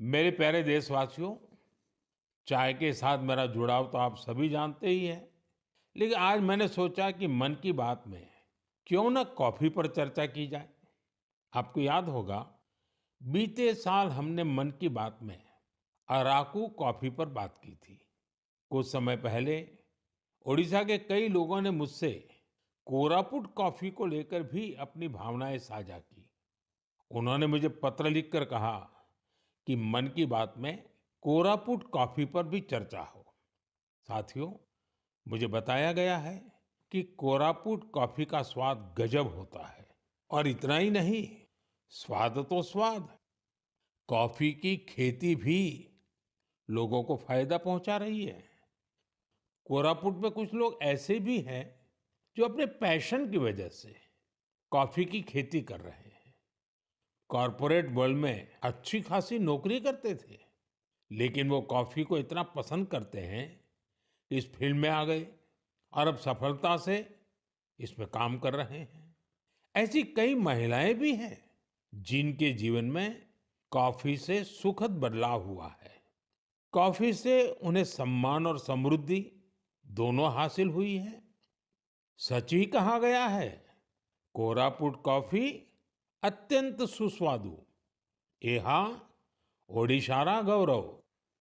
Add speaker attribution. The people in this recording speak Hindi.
Speaker 1: मेरे प्यारे देशवासियों, चाय के साथ मेरा जुड़ाव तो आप सभी जानते ही हैं। लेकिन आज मैंने सोचा कि मन की बात में क्यों ना कॉफी पर चर्चा की जाए। आपको याद होगा, बीते साल हमने मन की बात में अराकू कॉफी पर बात की थी। कुछ समय पहले ओडिशा के कई लोगों ने मुझसे कोरापुट कॉफी को लेकर भी अपनी भावनाएं साझा की। उन्होंने मुझे पत्र लिखकर कहा कि मन की बात में कोरापुट कॉफी पर भी चर्चा हो। साथियों, मुझे बताया गया है कि कोरापुट कॉफी का स्वाद गजब होता है। और इतना ही नहीं, स्वाद तो स्वाद, कॉफी की खेती भी लोगों को फायदा पहुंचा रही है। कोरापुट में कुछ लोग ऐसे भी हैं जो अपने पैशन की वजह से कॉफी की खेती कर रहे हैं। कॉरपोरेट वर्ल्ड में अच्छी खासी नौकरी करते थे, लेकिन वो कॉफी को इतना पसंद करते हैं, इस फील्ड में आ गए और अब सफलता से इसमें काम कर रहे हैं। ऐसी कई महिलाएं भी हैं जिनके जीवन में कॉफी से सुखद बदलाव हुआ है। कॉफी से उन्हें सम्मान और समृद्धि दोनों हासिल हुई है। सच ही कहा गया है, कोरापुट कॉफी अत्यंत सुस्वादु, एहा ओडिशारा गौरव।